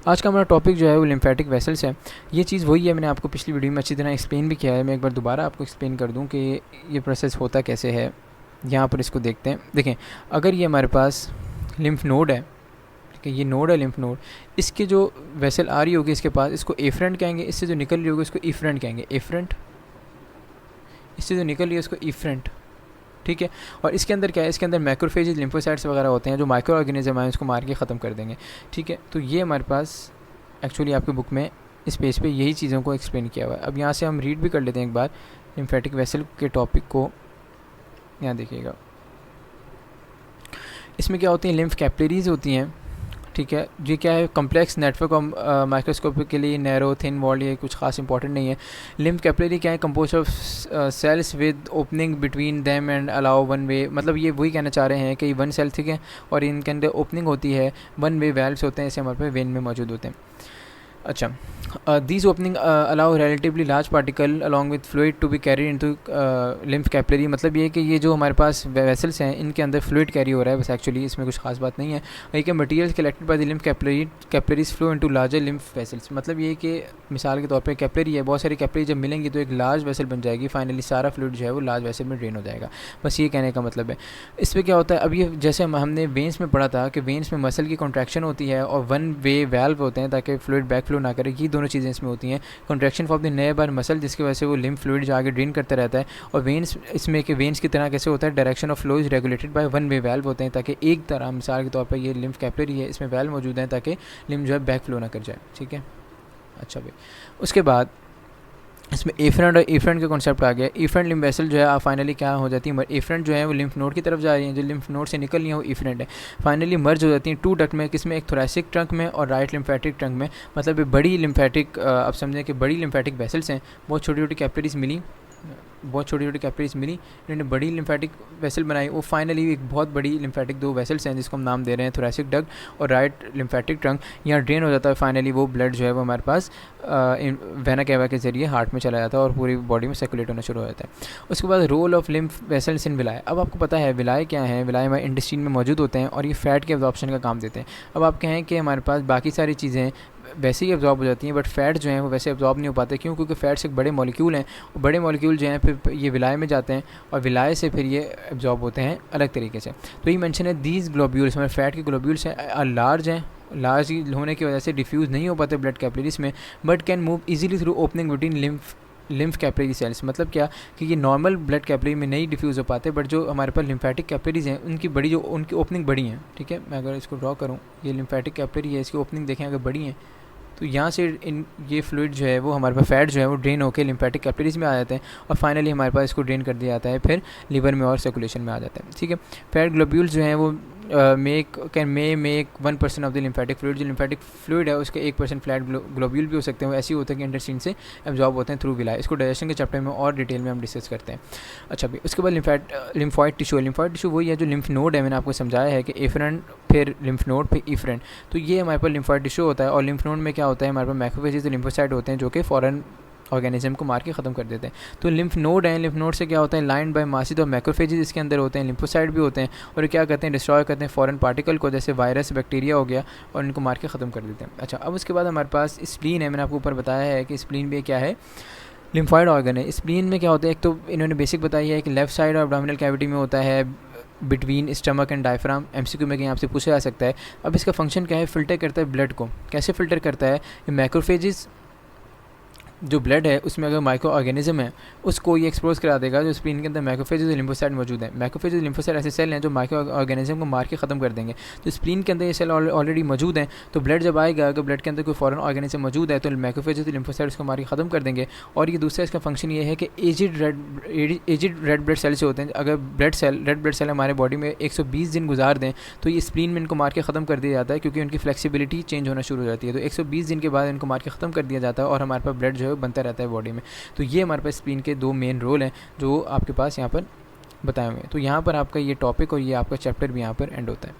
आज का हमारा टॉपिक जो है वो लिम्फेटिक वेसल्स है। ये चीज़ वही है, मैंने आपको पिछली वीडियो में अच्छी तरह एक्सप्लेन भी किया है। मैं एक बार दोबारा आपको एक्सप्लेन कर दूं कि ये प्रोसेस होता कैसे है। यहाँ पर इसको देखते हैं। देखें, अगर ये हमारे पास लिम्फ नोड है, ठीक है, ये नोड है लिम्फ नोड, इसके जो वेसल आ रही होगी इसके पास, इसको एफरेंट कहेंगे। इससे जो निकल रही होगी इसको इफ्रेंट कहेंगे, एफरेंट। इससे जो निकल रही है उसको इफ्रेंट, ठीक है। और इसके अंदर क्या है, इसके अंदर मैक्रोफेजेस, लिम्फोसाइट्स वगैरह होते हैं जो माइक्रो ऑर्गेनिज्म है, उसको मार के ख़त्म कर देंगे, ठीक है। तो ये हमारे पास एक्चुअली आपकी बुक में इस पेज पे यही चीज़ों को एक्सप्लेन किया हुआ है। अब यहाँ से हम रीड भी कर लेते हैं एक बार लिम्फेटिक वेसल के टॉपिक को। यहाँ देखिएगा, इसमें क्या होती हैं, लिम्फ कैपिलरीज होती हैं, ठीक है। ये क्या है, कम्प्लेक्स नेटवर्क ऑफ माइक्रोस्कोपिक के लिए नैरो थिन वॉल, ये कुछ खास इंपॉर्टेंट नहीं है। लिम्फ कैपिलरी क्या है, compose of cells with opening between them and allow one way. मतलब ये वही कहना चाह रहे हैं कि वन सेल, ठीक है, और इनके अंदर ओपनिंग होती है, वन वे वेल्व्स होते हैं, ऐसे हमारे पास वेन में मौजूद होते हैं। अच्छा, these opening allow relatively large particle along with fluid to be carried into lymph capillary। मतलब ये है कि ये जो हमारे पास वेसल्स हैं इनके अंदर फ्लूइड कैरी हो रहा है, बस एक्चुअली इसमें कुछ खास बात नहीं है। ये कि material collected by the lymph capillaries flow into larger lymph vessels. मतलब ये कि मिसाल के तौर पे कैपिलरी है, बहुत सारी कैपिलरी जब मिलेंगी तो एक लार्ज वेसल बन जाएगी, फाइनली सारा फ्लूइड जो है वो लार्ज वेसल में ड्रेन हो जाएगा। बस ये कहने का मतलब है। इस पर क्या होता है, अब ये जैसे हमने वेंस में पढ़ा था कि वेंस में मसल की कॉन्ट्रैक्शन होती है और वन वे वैल्व होते हैं ताकि फ्लूइड बैक फ्लो ना करे, ये दोनों चीज़ें इसमें होती हैं। कॉन्ट्रैक्शन ऑफ द नए बार मसल, जिसकी वजह से वो लिम्फ फ्लूइड जो आगे ड्रेन करता रहता है। और वेंस, इसमें कि वेंस की तरह कैसे होता है, direction of flow is regulated by one way valve होते हैं, ताकि एक तरह मिसाल के तौर पर ये लिम्फ कैपिलरी है, इसमें वैल्व मौजूद है ताकि लिम्फ जो है बैक फ्लो ना कर जाए, ठीक है। अच्छा भाई, उसके बाद इसमें एफरेंट और एफरेंट का कॉन्सेप्ट आ गया। एफरेंट लिम्फ वेसल जो है फाइनली क्या हो जाती है, एफरेंट जो है वो लिम्फ नोड की तरफ जा रही है, जो लिम्फ नोड से निकल रही है वो एफरेंट है, फाइनली मर्ज हो जाती हैं टू डक्ट में, किसमें, एक थोरैसिक ट्रंक में और राइट लिम्फेटिक ट्रंक में। मतलब ये बड़ी लिम्फेटिक, अब समझें कि बड़ी लिम्फेटिक वेसल्स हैं, बहुत छोटी छोटी कैपिलरीज मिली, बहुत छोटी छोटी कैपिलरीज मिली, इन्होंने बड़ी लिम्फेटिक वेसल बनाई। वो फाइनली एक बहुत बड़ी लिम्फेटिक दो वेसल्स हैं जिसको हम नाम दे रहे हैं थोरैसिक डक्ट और राइट लिम्फेटिक ट्रंक। यहाँ ड्रेन हो जाता है, फाइनली वो ब्लड जो है वो हमारे पास वेना कैवा के ज़रिए हार्ट में चला जाता है और पूरी बॉडी में सर्कुलेट होना शुरू हो जाता है। उसके बाद role of lymph vessels in villi. अब आपको पता है विलाय क्या है, विलाय हमारे इंटेस्टाइन में मौजूद होते हैं और ये फैट के एब्जॉर्प्शन का काम देते हैं। अब आप कहें कि हमारे पास बाकी सारी चीज़ें वैसे ही एब्जॉर्ब हो जाती हैं, बट फैट जो हैं वो वैसे एब्जॉर्ब नहीं हो पाते, क्यों, क्योंकि फैट्स एक बड़े मॉलिक्यूल हैं, और बड़े मॉलिक्यूल जो हैं फिर ये विलाय में जाते हैं और विलाय से फिर ये एब्जॉर्ब होते हैं अलग तरीके से। तो ये मेंशन है, दीज ग्लोब्यूल्स, हमारे फैट के ग्लोब्यूल्स हैं, लार्ज हैं, लार्ज होने की वजह से डिफ्यूज़ नहीं हो पाते ब्लड कैपिलरीज में, but can move easily through opening between lymph capillary cells. मतलब क्या कि ये नॉर्मल ब्लड कैपिलरी में नहीं डिफ्यूज़ हो पाते, बट जो हमारे पास लिम्फेटिक कैपिलरीज हैं उनकी बड़ी, जो उनकी ओपनिंग बड़ी हैं, ठीक है। मैं अगर इसको ड्रॉ करूँ, ये लिम्फेटिक कैपिलरी है, इसकी ओपनिंग देखें अगर बड़ी हैं तो यहाँ से इन ये फ्लूइड जो है वो हमारे पास फैट जो है वो ड्रेन होकर लिम्फेटिक कैपिलरीज में आ जाते हैं और फाइनली हमारे पास इसको ड्रेन कर दिया जाता है, फिर लीवर में और सर्कुलेशन में आ जाता है, ठीक है। फैट ग्लोब्यूल्स जो हैं वो make 1% of the lymphatic fluid. जो लिम्फेटिक फ्लूइड है उसके 1% फ्लैट ग्लोब्यूल भी हो सकते हैं, वो ऐसे ही होते हैं कि इंटेस्टाइन से एब्जॉर्ब होते हैं थ्रू विलाय। इसको डाइजेशन के चैप्टर में और डिटेल में हम डिस्कस करते हैं। अच्छा भाई, उसके बाद लिम्फॉइड टिश्यू। लिम्फॉइड टिश्यू वही है जो लिम्फ नोड है, मैंने आपको समझाया है कि एफरेंट, फिर लिम्फ नोड, फिर इफरेंट। तो ये हमारे पास लिम्फॉइड टिश्यू होता है और लिम्फ नोड में क्या होता है, हमारे पास मैक्रोफेजेस, लिम्फोसाइट होते हैं जो कि फॉरेन ऑर्गेनिज्म को मार के ख़त्म कर देते हैं। तो लिम्फ नोड है, लिम्फ नोड से क्या होता है, लाइन बाय मासिद और मैक्रोफेजेस इसके अंदर होते हैं, लिम्फोसाइट भी होते हैं, और क्या करते हैं, डिस्ट्रॉय करते हैं फॉरेन पार्टिकल को, जैसे वायरस, बैक्टीरिया हो गया, और इनको मार के ख़त्म कर देते हैं। अच्छा, अब उसके बाद हमारे पास स्प्लीन है। मैंने आपको ऊपर बताया है कि स्प्लीन भी क्या है, लिम्फॉइड ऑर्गन है। स्प्लीन में क्या होता है, एक तो इन्होंने बेसिक बताई है कि लेफ्ट साइड और एब्डोमिनल कैविटी में होता है, between stomach and diaphragm. MCQ में कहीं आपसे पूछा जा सकता है। अब इसका फंक्शन क्या है, फ़िल्टर करता है ब्लड को। कैसे फ़िल्टर करता है, मैक्रोफेजेस जो ब्लड है उसमें अगर माइक्रो ऑर्गेनिज्म है उसको ये एक्सपोज करा देगा। जो स्प्लीन के अंदर मैक्रोफेज और लिम्फोसाइट मौजूद है, मैक्रोफेज और लिम्फोसाइट ऐसे सेल हैं जो माइक्रो ऑर्गेनिज्म को मार के ख़त्म कर देंगे। तो स्प्लीन के अंदर ये सेल ऑलरेडी मौजूद हैं, तो ब्लड जब आएगा, अगर ब्लड के अंदर कोई फॉरेन ऑर्गेनिज्म मौजूद है तो मैक्रोफेज और लिम्फोसाइट उसको मार के ख़त्म कर देंगे। और ये दूसरा इसका फंक्शन ये है कि एजिड रेड ब्लड सेल्स जो होते हैं, अगर रेड ब्लड सेल हमारे बॉडी में 120 दिन गुजार दें तो ये स्प्लीन में इनको मार के ख़त्म कर दिया जाता है, क्योंकि उनकी फ्लेक्सिबिलिटी चेंज होना शुरू हो जाती है। तो 120 दिन के बाद इनको मार के ख़त्म कर दिया जाता है और हमारे पास ब्लड जो है बनता रहता है बॉडी में। तो ये हमारे पास स्प्लीन के दो मेन रोल हैं जो आपके पास यहाँ पर बताए हुए हैं। तो यहाँ पर आपका ये टॉपिक और ये आपका चैप्टर भी यहाँ पर एंड होता है।